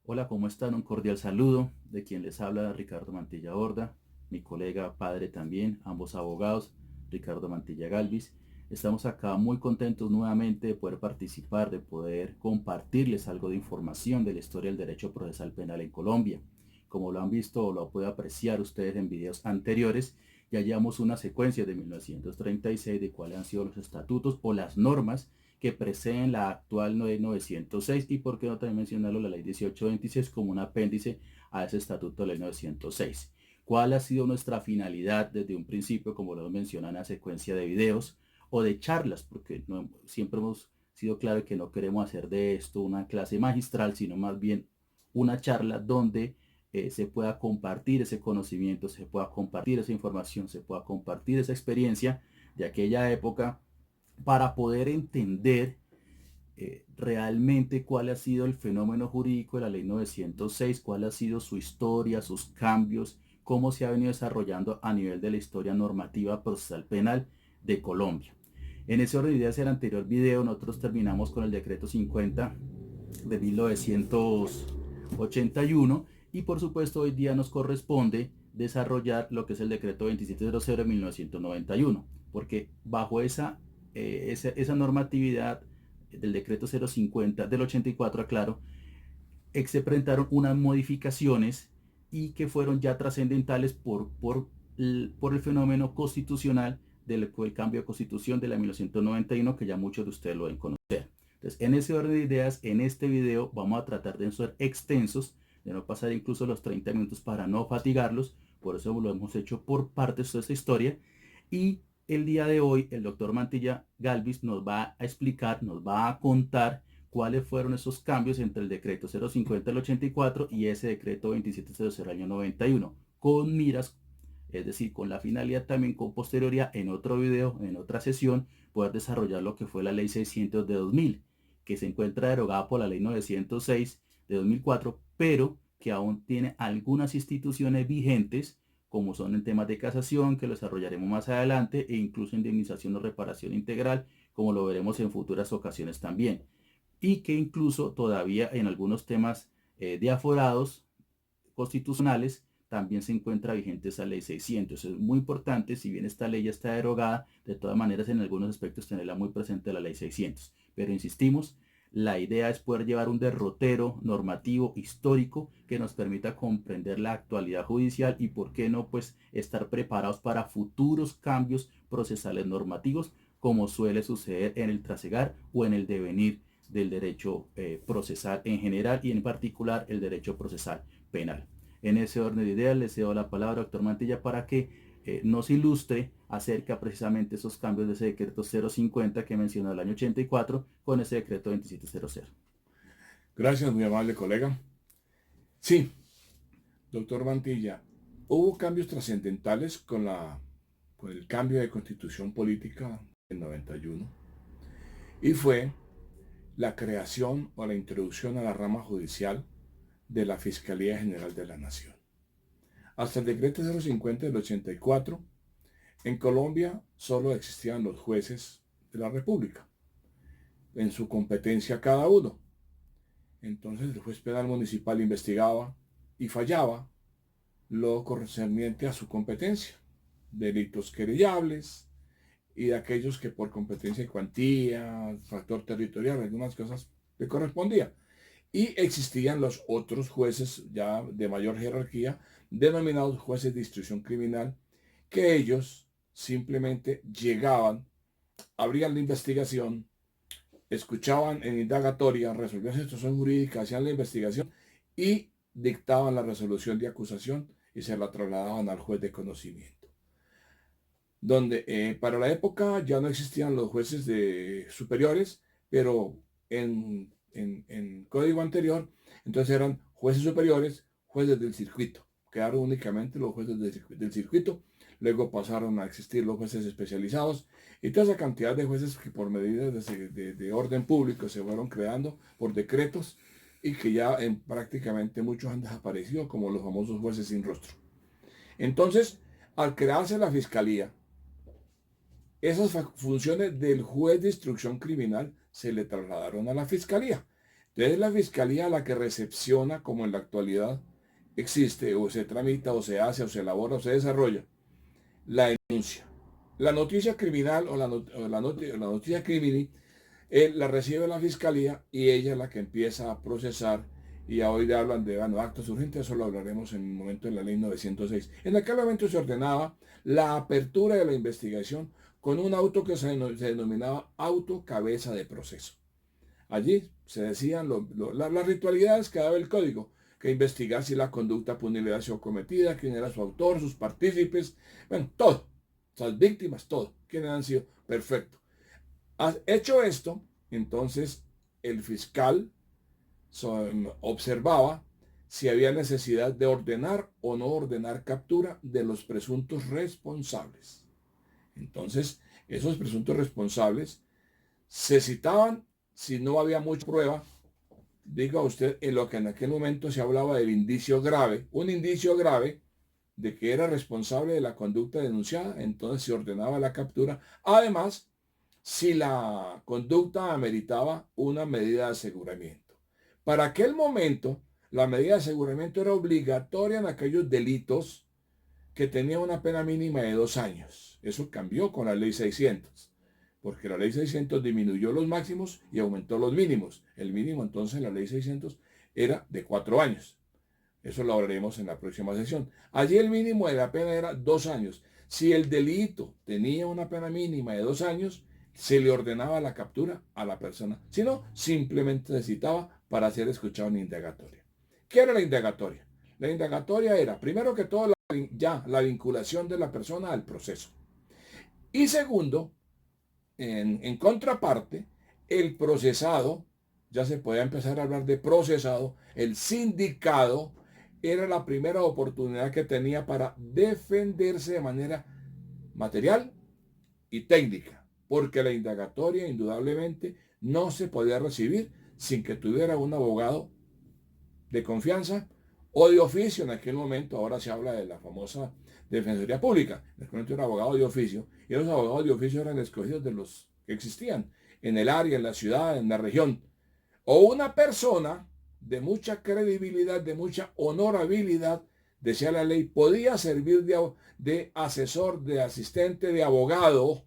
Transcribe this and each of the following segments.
Hola, ¿cómo están? Un cordial saludo de quien les habla, Ricardo Mantilla Borda, mi colega padre también, ambos abogados, Ricardo Mantilla Galvis. Estamos acá muy contentos nuevamente de poder participar, de poder compartirles algo de información de la historia del derecho procesal penal en Colombia. Como lo han visto o lo pueden apreciar ustedes en videos anteriores, ya llevamos una secuencia de 1936 de cuáles han sido los estatutos o las normas que preceden la actual ley 906 y por qué no también mencionarlo la ley 1826 como un apéndice a ese estatuto de ley 906. ¿Cuál ha sido nuestra finalidad desde un principio, como lo menciona en la secuencia de videos o de charlas? Porque no, siempre hemos sido claros que no queremos hacer de esto una clase magistral, sino más bien una charla donde se pueda compartir ese conocimiento, se pueda compartir esa información, se pueda compartir esa experiencia de aquella época para poder entender realmente cuál ha sido el fenómeno jurídico de la ley 906, cuál ha sido su historia, sus cambios, cómo se ha venido desarrollando a nivel de la historia normativa procesal penal de Colombia. En ese orden de ideas, el anterior video, nosotros terminamos con el decreto 50 de 1981 y por supuesto hoy día nos corresponde desarrollar lo que es el decreto 2700 de 1991, porque bajo esa normatividad del decreto 050 del 84, aclaro, se presentaron unas modificaciones y que fueron ya trascendentales por el fenómeno constitucional del cambio de constitución de la 1991 que ya muchos de ustedes lo deben conocer. Entonces, en ese orden de ideas, en este video vamos a tratar de ser extensos, de no pasar incluso los 30 minutos para no fatigarlos, por eso lo hemos hecho por partes de esta historia. Y el día de hoy el doctor Mantilla Galvis nos va a explicar, nos va a contar cuáles fueron esos cambios entre el decreto 050 del 84 y ese decreto 2700 del año 91, con miras, es decir, con la finalidad también con posterioridad en otro video, en otra sesión, poder desarrollar lo que fue la ley 600 de 2000, que se encuentra derogada por la ley 906 de 2004, pero que aún tiene algunas instituciones vigentes, como son en temas de casación, que lo desarrollaremos más adelante, e incluso indemnización o reparación integral, como lo veremos en futuras ocasiones también. Y que incluso todavía en algunos temas de aforados constitucionales también se encuentra vigente esa ley 600. Es muy importante, si bien esta ley ya está derogada, de todas maneras en algunos aspectos tenerla muy presente la ley 600. Pero insistimos, la idea es poder llevar un derrotero normativo histórico que nos permita comprender la actualidad judicial y por qué no pues estar preparados para futuros cambios procesales normativos como suele suceder en el trasegar o en el devenir del derecho procesal en general y en particular el derecho procesal penal. En ese orden de ideas les cedo la palabra, doctor Mantilla, para que nos ilustre acerca precisamente esos cambios de ese decreto 050 que mencionó el año 84 con ese decreto 2700. Gracias, muy amable colega. Sí, doctor Mantilla, hubo cambios trascendentales con el cambio de constitución política en 91 y fue la creación o la introducción a la rama judicial de la Fiscalía General de la Nación. Hasta el decreto 050 del 84, en Colombia solo existían los jueces de la República, en su competencia cada uno. Entonces el juez penal municipal investigaba y fallaba lo concerniente a su competencia, delitos querellables y de aquellos que por competencia y cuantía, factor territorial, algunas cosas le correspondía. Y existían los otros jueces ya de mayor jerarquía, denominados jueces de instrucción criminal, que ellos simplemente llegaban, abrían la investigación, escuchaban en indagatoria, resolvían la situación jurídica, hacían la investigación y dictaban la resolución de acusación y se la trasladaban al juez de conocimiento. Donde para la época ya no existían los jueces de superiores, pero en código anterior, entonces eran jueces superiores, jueces del circuito. Quedaron únicamente los jueces del circuito, luego pasaron a existir los jueces especializados y toda esa cantidad de jueces que por medidas de orden público se fueron creando por decretos y que ya prácticamente muchos han desaparecido, como los famosos jueces sin rostro. Entonces, al crearse la fiscalía, esas funciones del juez de instrucción criminal se le trasladaron a la fiscalía. Entonces es la fiscalía la que recepciona, como en la actualidad existe, o se tramita, o se hace, o se elabora, o se desarrolla, la denuncia. La noticia criminal o la noticia crimini la recibe la fiscalía y ella es la que empieza a procesar. Y hoy hablan de actos urgentes, eso lo hablaremos en un momento en la ley 906. En aquel momento se ordenaba la apertura de la investigación con un auto que se denominaba auto cabeza de proceso. Allí se decían las ritualidades que daba el código, que investigar si la conducta punible había sido cometida, quién era su autor, sus partícipes, bueno, todo, las víctimas, todo, quiénes han sido, perfecto. Hecho esto, entonces el fiscal observaba si había necesidad de ordenar o no ordenar captura de los presuntos responsables. Entonces, esos presuntos responsables se citaban si no había mucha prueba. Diga usted, en lo que en aquel momento se hablaba del indicio grave, un indicio grave de que era responsable de la conducta denunciada, entonces se ordenaba la captura. Además, si la conducta ameritaba una medida de aseguramiento. Para aquel momento, la medida de aseguramiento era obligatoria en aquellos delitos que tenían una pena mínima de 2 años. Eso cambió con la ley 600, porque la ley 600 disminuyó los máximos y aumentó los mínimos. El mínimo entonces en la ley 600 era de 4 años. Eso lo hablaremos en la próxima sesión. Allí el mínimo de la pena era 2 años. Si el delito tenía una pena mínima de 2 años, se le ordenaba la captura a la persona. Si no, simplemente se citaba para ser escuchado en indagatoria. ¿Qué era la indagatoria? La indagatoria era, primero que todo, la vinculación de la persona al proceso. Y segundo, en contraparte, el procesado, ya se podía empezar a hablar de procesado, el sindicado era la primera oportunidad que tenía para defenderse de manera material y técnica, porque la indagatoria indudablemente no se podía recibir sin que tuviera un abogado de confianza o de oficio en aquel momento. Ahora se habla de la famosa Defensoría Pública. En aquel momento era abogado de oficio, y los abogados de oficio eran escogidos de los que existían en el área, en la ciudad, en la región. O una persona de mucha credibilidad, de mucha honorabilidad, decía la ley, podía servir de asesor, de asistente, de abogado,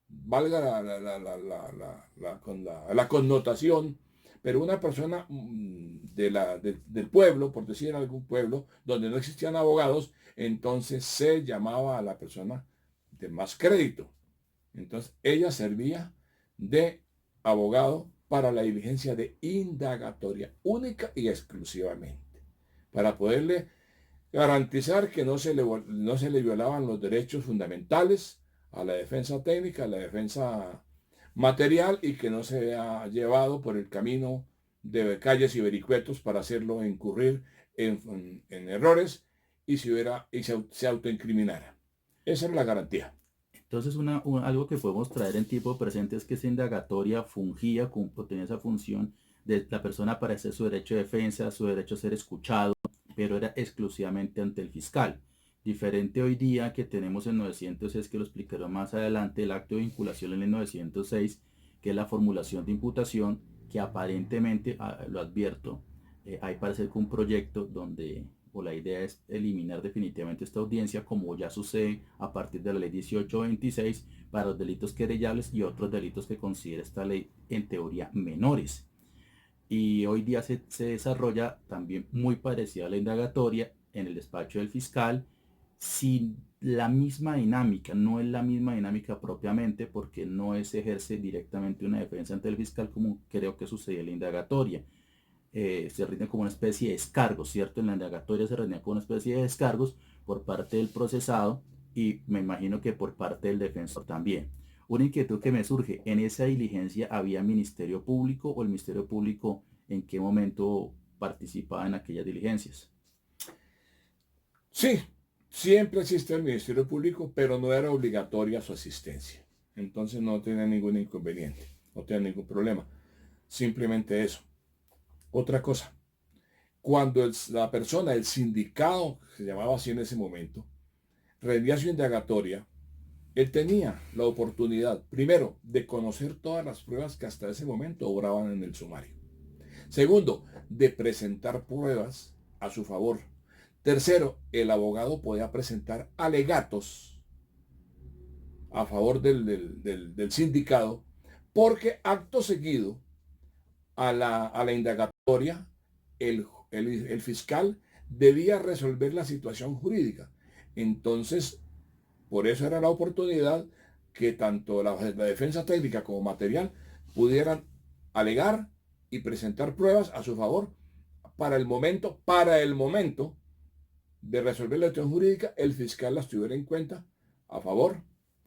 valga la connotación, pero una persona del pueblo, por decir en algún pueblo, donde no existían abogados, entonces se llamaba a la persona de más crédito. Entonces ella servía de abogado para la diligencia de indagatoria, única y exclusivamente, para poderle garantizar que no se le violaban los derechos fundamentales a la defensa técnica, a la defensa material, y que no se vea llevado por el camino de calles y vericuetos para hacerlo incurrir en errores y se autoincriminara. Esa era la garantía. Entonces, algo que podemos traer en tiempo presente es que esa indagatoria fungía, tenía esa función de la persona para ejercer su derecho de defensa, su derecho a ser escuchado, pero era exclusivamente ante el fiscal. Diferente hoy día que tenemos en 906, que lo explicaré más adelante, el acto de vinculación en el 906, que es la formulación de imputación, que aparentemente, lo advierto, hay parece que un proyecto donde la idea es eliminar definitivamente esta audiencia, como ya sucede a partir de la ley 1826 para los delitos querellables y otros delitos que considera esta ley en teoría menores. Y hoy día se desarrolla también muy parecida a la indagatoria en el despacho del fiscal, sin la misma dinámica, no es la misma dinámica propiamente, porque no se ejerce directamente una defensa ante el fiscal como creo que sucedía en la indagatoria. Se rinde como una especie de descargos, ¿cierto? En la indagatoria se rendía como una especie de descargos por parte del procesado, y me imagino que por parte del defensor también. Una inquietud que me surge, ¿en esa diligencia había Ministerio Público, o el Ministerio Público en qué momento participaba en aquellas diligencias? Sí, siempre existe el Ministerio Público, pero no era obligatoria su asistencia. Entonces no tenía ningún inconveniente, no tenía ningún problema. Simplemente eso. Otra cosa, cuando la persona, el sindicado, se llamaba así en ese momento, rendía su indagatoria, él tenía la oportunidad, primero, de conocer todas las pruebas que hasta ese momento obraban en el sumario. Segundo, de presentar pruebas a su favor. Tercero, el abogado podía presentar alegatos a favor del sindicado, porque acto seguido a la indagatoria, el fiscal debía resolver la situación jurídica. Entonces, por eso era la oportunidad que tanto la defensa técnica como material pudieran alegar y presentar pruebas a su favor para el momento de resolver la situación jurídica, el fiscal las tuviera en cuenta a favor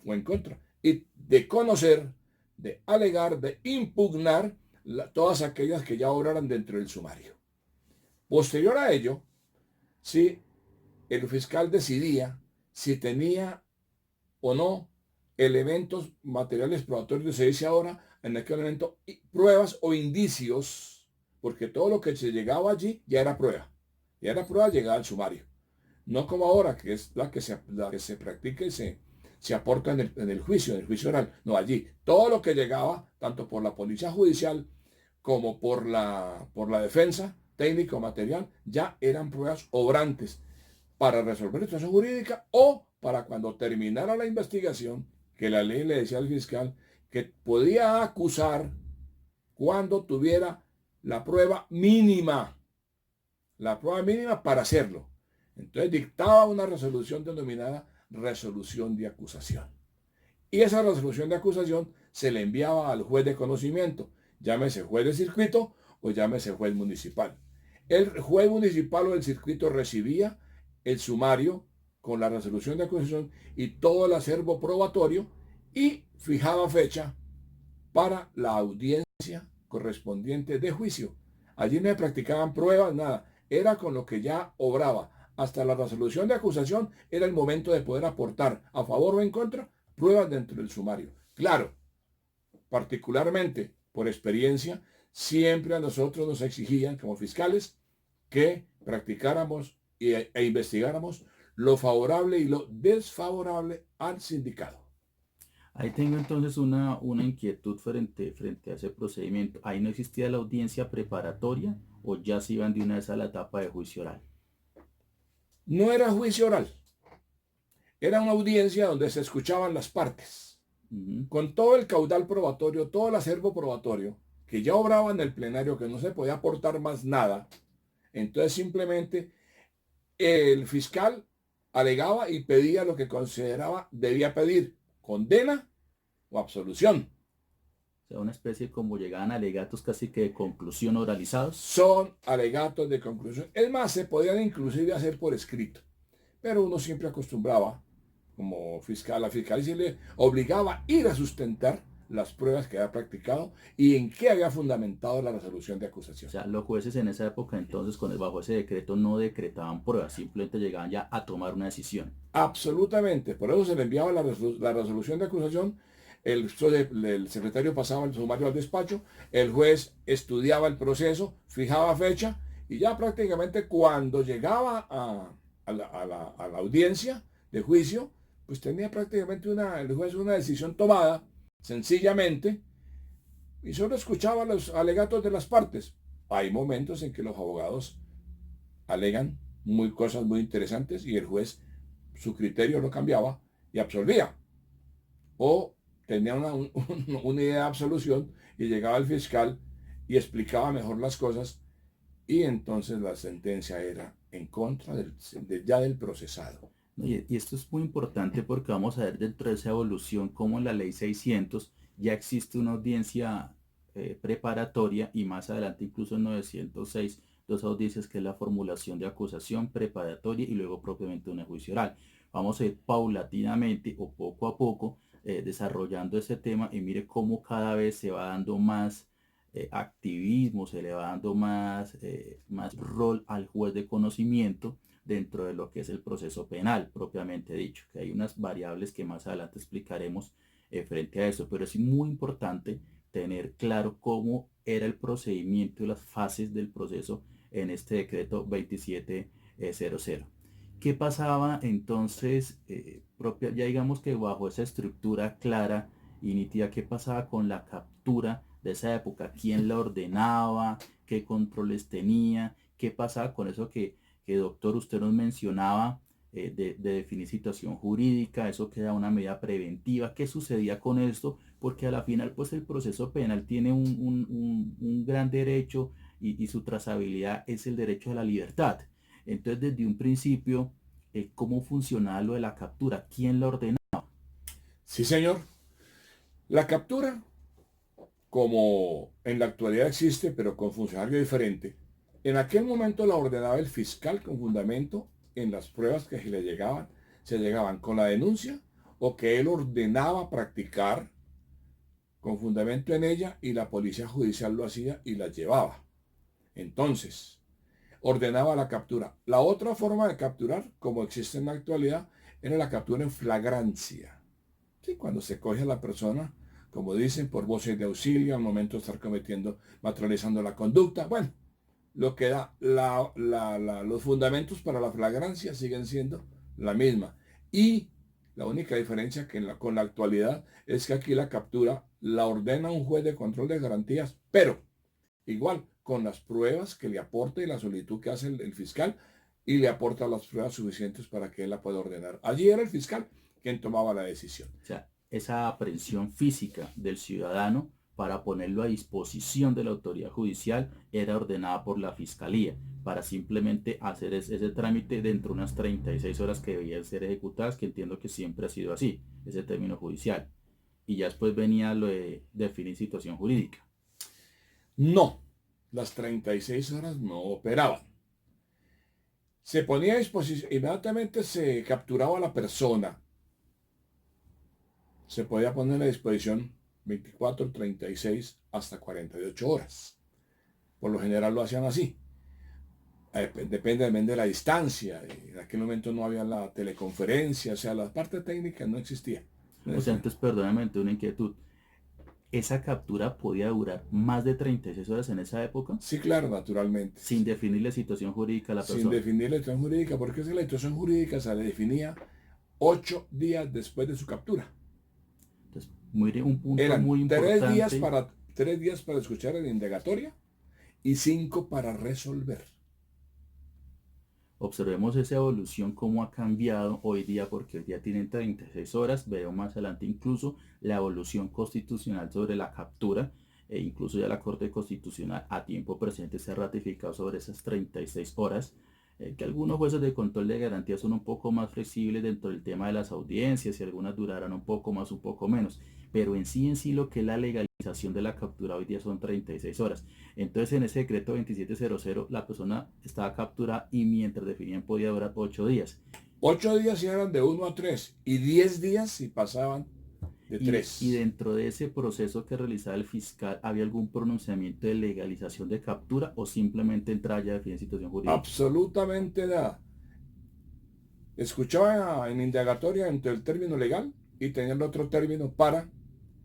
o en contra. Y de conocer, de alegar, de impugnar todas aquellas que ya obraran dentro del sumario. Posterior a ello, si el fiscal decidía si tenía o no elementos materiales probatorios, se dice ahora, en aquel momento, pruebas o indicios, porque todo lo que se llegaba allí ya era prueba llegada al sumario. No como ahora, que es la que se practica y se aporta en el juicio oral. No, allí todo lo que llegaba, tanto por la policía judicial como por la defensa técnico material, ya eran pruebas obrantes para resolver la situación jurídica o para cuando terminara la investigación, que la ley le decía al fiscal que podía acusar cuando tuviera la prueba mínima para hacerlo. Entonces dictaba una resolución denominada resolución de acusación. Y esa resolución de acusación se le enviaba al juez de conocimiento, llámese juez de circuito o llámese juez municipal. El juez municipal o el circuito recibía el sumario con la resolución de acusación y todo el acervo probatorio y fijaba fecha para la audiencia correspondiente de juicio. Allí no se practicaban pruebas, nada. Era con lo que ya obraba. Hasta la resolución de acusación era el momento de poder aportar a favor o en contra pruebas dentro del sumario. Claro, particularmente por experiencia, siempre a nosotros nos exigían como fiscales que practicáramos e investigáramos lo favorable y lo desfavorable al sindicado. Ahí tengo entonces una inquietud frente a ese procedimiento. Ahí no existía la audiencia preparatoria o ya se iban de una vez a la etapa de juicio oral. No era juicio oral, era una audiencia donde se escuchaban las partes, con todo el caudal probatorio, todo el acervo probatorio, que ya obraba en el plenario, que no se podía aportar más nada. Entonces simplemente el fiscal alegaba y pedía lo que consideraba debía pedir, condena o absolución. O sea, una especie como llegaban alegatos casi que de conclusión oralizados. Son alegatos de conclusión. Es más, se podían inclusive hacer por escrito. Pero uno siempre acostumbraba, como fiscal, a fiscal y se le obligaba a ir a sustentar las pruebas que había practicado y en qué había fundamentado la resolución de O acusación. sea, los jueces en esa época entonces bajo ese decreto no decretaban pruebas, simplemente llegaban ya a tomar una decisión. Absolutamente. Por eso se le enviaba la resolución de acusación, el secretario pasaba el sumario al despacho, el juez estudiaba el proceso, fijaba fecha y ya prácticamente cuando llegaba a la audiencia de juicio, pues tenía prácticamente el juez una decisión tomada, sencillamente, y solo escuchaba los alegatos de las partes. Hay momentos en que los abogados alegan cosas muy interesantes y el juez su criterio lo cambiaba y absolvía. O tenía una idea de absolución y llegaba el fiscal y explicaba mejor las cosas y entonces la sentencia era en contra ya del procesado. Y esto es muy importante porque vamos a ver dentro de esa evolución cómo en la ley 600 ya existe una audiencia preparatoria y más adelante incluso en 906 dos audiencias que es la formulación de acusación preparatoria y luego propiamente una juicio oral. Vamos a ir paulatinamente o poco a poco desarrollando ese tema y mire cómo cada vez se va dando más activismo, se le va dando más rol al juez de conocimiento dentro de lo que es el proceso penal propiamente dicho, que hay unas variables que más adelante explicaremos frente a eso, pero es muy importante tener claro cómo era el procedimiento y las fases del proceso en este decreto 2700. ¿Qué pasaba entonces, ya digamos que bajo esa estructura clara y nítida, qué pasaba con la captura de esa época, quién la ordenaba, qué controles tenía, qué pasaba con eso que doctor, usted nos mencionaba, de definir situación jurídica, eso queda una medida preventiva, qué sucedía con esto, porque a la final pues el proceso penal tiene un gran derecho y su trazabilidad es el derecho a la libertad. Entonces desde un principio, ¿cómo funcionaba lo de la captura? ¿Quién la ordena? Sí, señor. La captura, como en la actualidad existe, pero con funcionario diferente, en aquel momento la ordenaba el fiscal con fundamento en las pruebas que se llegaban con la denuncia o que él ordenaba practicar con fundamento en ella y la policía judicial lo hacía y la llevaba. Entonces, ordenaba la captura. La otra forma de capturar, como existe en la actualidad, era la captura en flagrancia. Sí, cuando se coge a la persona, como dicen, por voces de auxilio, al momento de estar cometiendo, materializando la conducta. Bueno, lo que da los fundamentos para la flagrancia siguen siendo la misma. Y la única diferencia con la actualidad es que aquí la captura la ordena un juez de control de garantías, pero igual con las pruebas que le aporte y la solicitud que hace el fiscal y le aporta las pruebas suficientes para que él la pueda ordenar. Allí era el fiscal quien tomaba la decisión. O sea, esa aprehensión física del ciudadano para ponerlo a disposición de la autoridad judicial era ordenada por la fiscalía para simplemente hacer ese trámite dentro de unas 36 horas que debían ser ejecutadas, que entiendo que siempre ha sido así, ese término judicial. Y ya después venía lo de definir situación jurídica. No, las 36 horas no operaban. Se ponía a disposición, inmediatamente se capturaba a la persona, se podía poner a disposición 24, 36 hasta 48 horas. Por lo general lo hacían así. Depende también de la distancia. En aquel momento no había la teleconferencia, o sea, la parte técnica no existía. O sea, entonces, perdóname, una inquietud. ¿Esa captura podía durar más de 36 horas en esa época Sí, claro, naturalmente. sin definir la situación jurídica a la Sin persona? definir la situación jurídica, porque esa la situación jurídica se le definía 8 días después de su captura. Entonces, un punto Eran muy 3 días importante. para, 3 días para escuchar la indagatoria y 5 para resolver. Observemos esa evolución, cómo ha cambiado hoy día, porque hoy día tienen 36 horas. Veremos más adelante incluso la evolución constitucional sobre la captura, e incluso ya la Corte Constitucional a tiempo presente se ha ratificado sobre esas 36 horas, que algunos jueces de control de garantía son un poco más flexibles dentro del tema de las audiencias y algunas durarán un poco más, un poco menos, pero en sí lo que es la legalización de la captura hoy día son 36 horas. Entonces en ese decreto 2700 la persona estaba capturada y mientras definían podía durar 8 días. 8 días si eran de 1 a 3 y 10 días si pasaban de Y 3. dentro de ese proceso que realizaba el fiscal, ¿había algún pronunciamiento de legalización de captura o simplemente entraba ya a definir situación jurídica? Absolutamente nada. Escuchaba en indagatoria entre el término legal y tenía el otro término para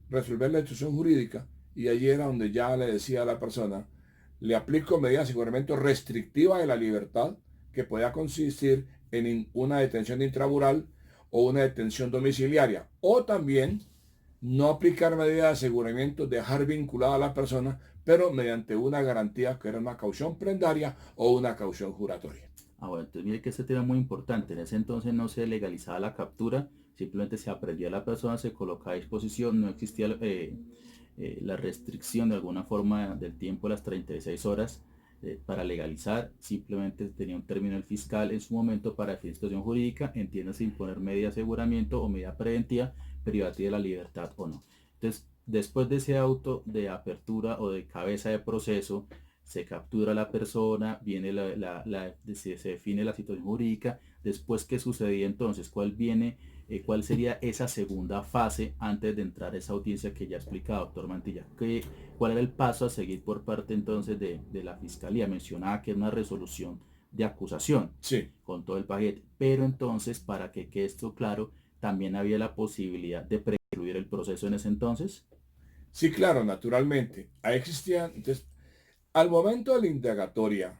resolver la institución jurídica, y allí era donde ya le decía a la persona, le aplico medidas de aseguramiento restrictiva de la libertad que pueda consistir en una detención intramural o una detención domiciliaria, o también no aplicar medidas de aseguramiento, dejar vinculada a la persona, pero mediante una garantía que era una caución prendaria o una caución juratoria. Bueno, entonces mire que este tema es muy importante. En ese entonces no se legalizaba la captura, simplemente se aprendía a la persona, se colocaba a disposición, no existía la restricción de alguna forma del tiempo de las 36 horas para legalizar, simplemente tenía un término el fiscal en su momento para definir situación jurídica, entiéndase imponer medida de aseguramiento o medida preventiva, privativa de la libertad o no. Entonces, después de ese auto de apertura o de cabeza de proceso, se captura a la persona, viene se define la situación jurídica. Después, ¿qué sucedía entonces? ¿Cuál sería esa segunda fase antes de entrar a esa audiencia que ya explicaba, doctor Mantilla? ¿Cuál era el paso a seguir por parte entonces de la fiscalía? Mencionaba que era una resolución de acusación Sí, con todo el paquete, pero entonces, para que quede esto claro, también había la posibilidad de precluir el proceso en ese entonces. sí, claro, naturalmente. Ahí existían, entonces, al momento de la indagatoria,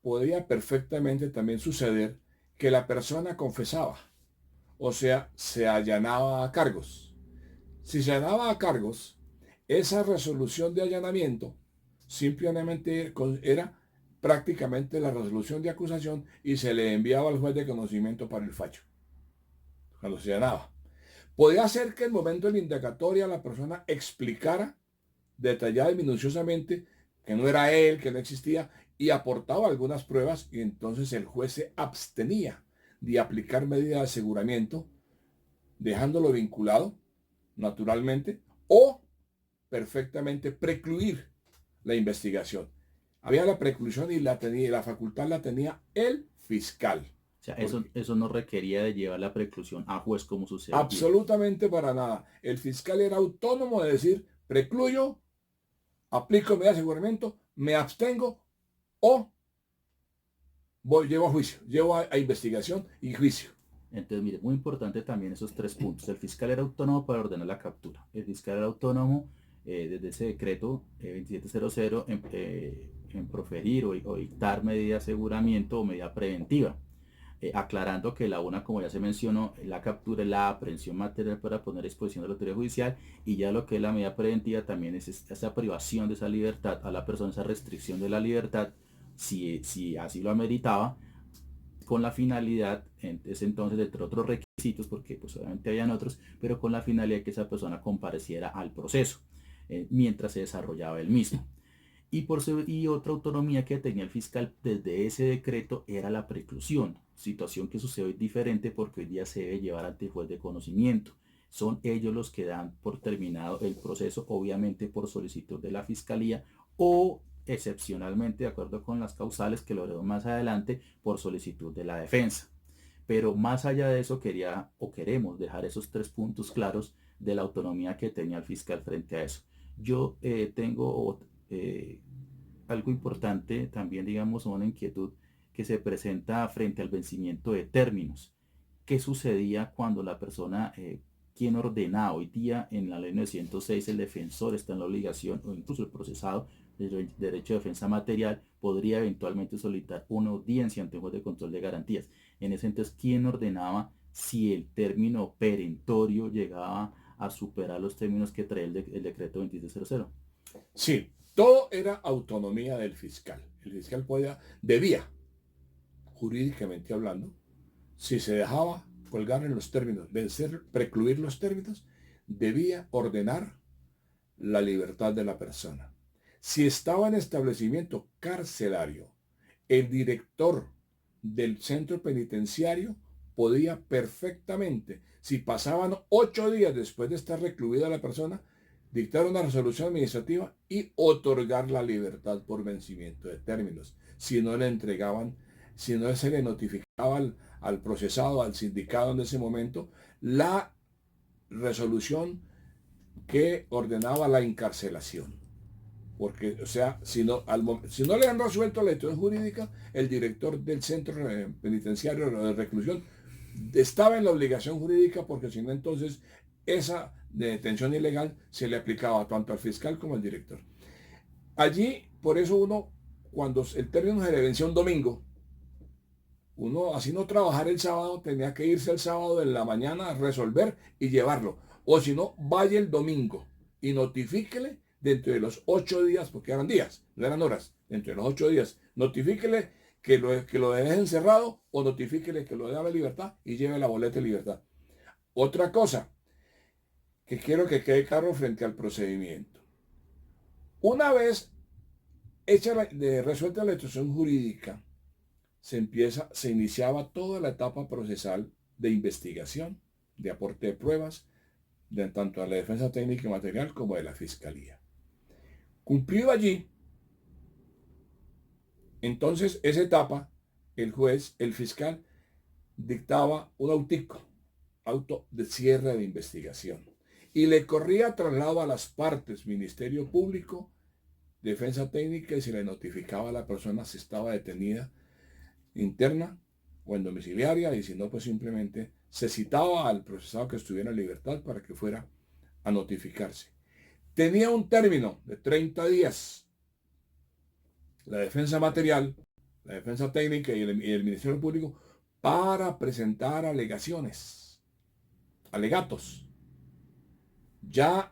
podía perfectamente también suceder que la persona confesaba, o sea, se allanaba a cargos. Si se allanaba a cargos, esa resolución de allanamiento simplemente era prácticamente la resolución de acusación y se le enviaba al juez de conocimiento para el fallo, cuando se allanaba. Podía ser que en el momento de la indagatoria la persona explicara detallada y minuciosamente que no era él, que no existía, y aportaba algunas pruebas, y entonces el juez se abstenía de aplicar medidas de aseguramiento, dejándolo vinculado, naturalmente, o perfectamente precluir la investigación. Había la preclusión y la facultad la tenía el fiscal. O sea, Porque eso no requería de llevar la preclusión a juez como sucede hoy día. absolutamente para nada. El fiscal era autónomo de decir, precluyo, aplico medidas de aseguramiento, me abstengo o llevo a juicio, llevo a investigación y juicio. Entonces, mire, muy importante también esos tres puntos. El fiscal era autónomo para ordenar la captura. El fiscal era autónomo desde ese decreto 2700 en proferir o dictar medida de aseguramiento o medida preventiva. Aclarando que la una, como ya se mencionó, la captura es la aprehensión material para poner a disposición de la autoridad judicial, y ya lo que es la medida preventiva también es esa privación de esa libertad a la persona, esa restricción de la libertad, si así lo ameritaba, con la finalidad, es entonces entre otros requisitos, porque pues obviamente habían otros, pero con la finalidad de que esa persona compareciera al proceso mientras se desarrollaba el mismo. Y otra autonomía que tenía el fiscal desde ese decreto era la preclusión, situación que sucede hoy diferente porque hoy día se debe llevar ante el juez de conocimiento. Son ellos los que dan por terminado el proceso, obviamente por solicitud de la fiscalía o excepcionalmente, de acuerdo con las causales que lo veremos más adelante, por solicitud de la defensa. Pero más allá de eso, queremos dejar esos tres puntos claros de la autonomía que tenía el fiscal frente a eso. Yo tengo algo importante también, digamos, una inquietud que se presenta frente al vencimiento de términos. ¿Qué sucedía cuando la persona, quien ordenaba hoy día en la ley 906, el defensor está en la obligación, o incluso el procesado del derecho de defensa material, podría eventualmente solicitar una audiencia ante un juez de control de garantías? En ese entonces, ¿quién ordenaba si el término perentorio llegaba a superar los términos que trae el decreto 2600? Sí, todo era autonomía del fiscal. El fiscal debía, jurídicamente hablando, si se dejaba colgar en los términos, vencer, precluir los términos, debía ordenar la libertad de la persona. Si estaba en establecimiento carcelario, el director del centro penitenciario podía perfectamente, si pasaban 8 días después de estar recluida la persona, dictar una resolución administrativa y otorgar la libertad por vencimiento de términos. Si no le entregaban, si no se le notificaba al procesado, al sindicado en ese momento, la resolución que ordenaba la encarcelación. Porque, o sea, si no le han resuelto la situación jurídica, el director del centro penitenciario de reclusión estaba en la obligación jurídica, porque si no, entonces esa detención ilegal se le aplicaba tanto al fiscal como al director. Allí, por eso uno, cuando el término se le venció un domingo, uno, así no trabajar el sábado, tenía que irse el sábado en la mañana a resolver y llevarlo. O si no, vaya el domingo y notifíquele dentro de los 8 días, porque eran días, no eran horas, dentro de los 8 días, notifíquele que lo deje encerrado o notifíquele que lo deje en libertad y lleve la boleta de libertad. Otra cosa que quiero que quede claro frente al procedimiento. Una vez resuelta la situación jurídica, se iniciaba toda la etapa procesal de investigación, de aporte de pruebas, de tanto a la defensa técnica y material como de la fiscalía. Cumplido allí, entonces esa etapa, el juez, el fiscal, dictaba un auto de cierre de investigación, y le corría traslado a las partes, Ministerio Público, Defensa Técnica, y se le notificaba a la persona si estaba detenida interna o en domiciliaria, y si no, pues simplemente se citaba al procesado que estuviera en libertad para que fuera a notificarse. Tenía un término de 30 días. La defensa material, la defensa técnica y el Ministerio Público para presentar alegaciones, alegatos Ya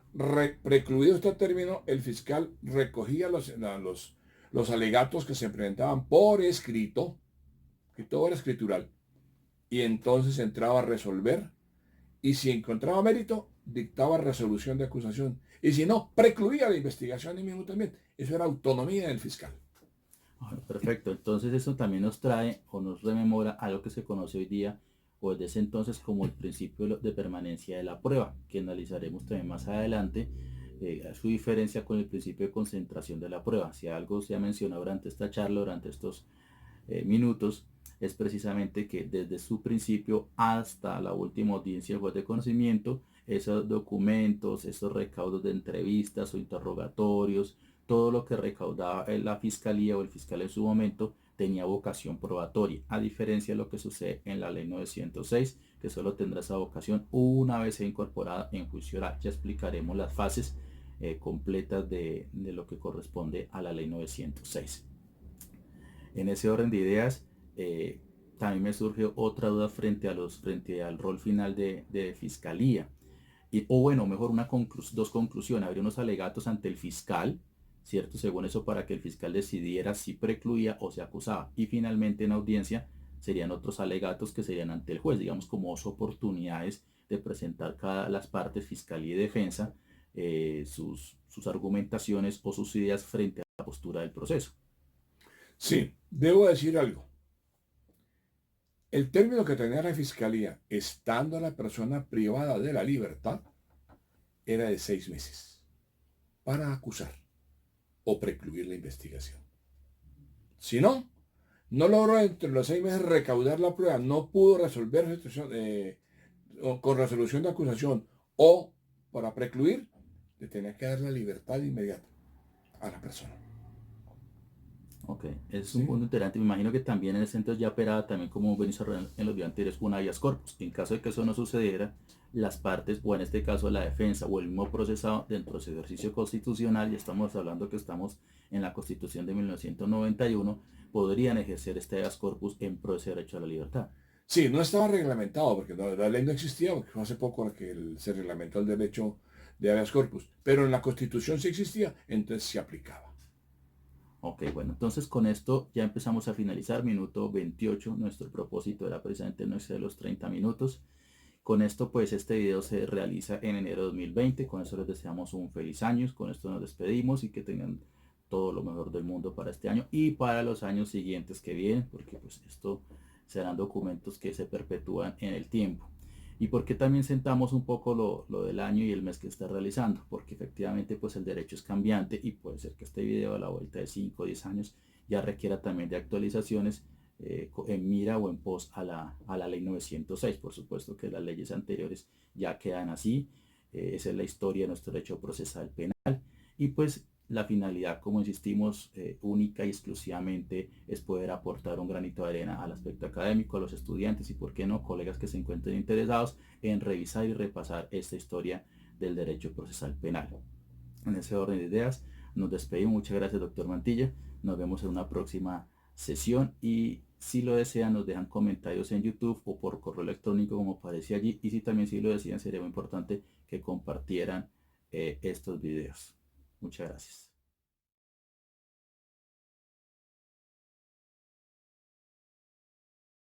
precluido este término, el fiscal recogía los alegatos que se presentaban por escrito, que todo era escritural, y entonces entraba a resolver, y si encontraba mérito, dictaba resolución de acusación, y si no, precluía la investigación y mismo también. Eso era autonomía del fiscal. Bueno, perfecto. Entonces eso también nos trae o nos rememora algo que se conoce hoy día o desde ese entonces como el principio de permanencia de la prueba, que analizaremos también más adelante, su diferencia con el principio de concentración de la prueba. Si algo se ha mencionado durante esta charla, durante estos minutos, es precisamente que desde su principio hasta la última audiencia del juez de conocimiento, esos documentos, esos recaudos de entrevistas o interrogatorios, todo lo que recaudaba la fiscalía o el fiscal en su momento tenía vocación probatoria, a diferencia de lo que sucede en la ley 906, que solo tendrá esa vocación una vez sea incorporada en juicio oral. Ya explicaremos las fases completas de lo que corresponde a la ley 906. En ese orden de ideas, también me surgió otra duda frente al rol final de fiscalía. O bueno, mejor dos conclusiones. Habría unos alegatos ante el fiscal, ¿cierto? Según eso, para que el fiscal decidiera si precluía o se acusaba. Y finalmente en audiencia serían otros alegatos que serían ante el juez, digamos como dos oportunidades de presentar cada las partes, fiscalía y defensa, sus argumentaciones o sus ideas frente a la postura del proceso. Sí, debo decir algo. El término que tenía la fiscalía, estando la persona privada de la libertad, era de 6 meses para acusar o precluir la investigación. Si no, no logró entre los 6 meses recaudar la prueba, no pudo resolver la situación, con resolución de acusación o para precluir, le tenía que dar la libertad inmediata a la persona. Ok, es un ¿Sí? punto interesante. Me imagino que también en el centro ya operaba también como Benito en los días anteriores una habeas corpus. En caso de que eso no sucediera, las partes, o en este caso la defensa o el mismo procesado dentro de ese ejercicio constitucional, ya estamos hablando que estamos en la Constitución de 1991, podrían ejercer este habeas corpus en pro de ese derecho a la libertad. Sí, no estaba reglamentado porque la ley no existía, porque fue hace poco que se reglamentó el derecho de habeas corpus, pero en la Constitución sí existía, entonces se aplicaba. Ok, bueno, entonces con esto ya empezamos a finalizar, minuto 28. Nuestro propósito era precisamente no exceder los 30 minutos. Con esto pues este video se realiza en enero de 2020. Con eso les deseamos un feliz año. Con esto nos despedimos y que tengan todo lo mejor del mundo para este año y para los años siguientes que vienen, porque pues esto serán documentos que se perpetúan en el tiempo. Y porque también sentamos un poco lo del año y el mes que está realizando, porque efectivamente pues el derecho es cambiante y puede ser que este video a la vuelta de 5 o 10 años ya requiera también de actualizaciones en mira o en pos a la ley 906. Por supuesto que las leyes anteriores ya quedan así. Esa es la historia de nuestro derecho procesal penal. Y pues la finalidad, como insistimos, única y exclusivamente es poder aportar un granito de arena al aspecto académico, a los estudiantes y, por qué no, colegas que se encuentren interesados en revisar y repasar esta historia del derecho procesal penal. En ese orden de ideas, nos despedimos. Muchas gracias, doctor Mantilla. Nos vemos en una próxima sesión y si lo desean nos dejan comentarios en YouTube o por correo electrónico como aparece allí, y si también si lo desean sería muy importante que compartieran estos videos. Muchas gracias.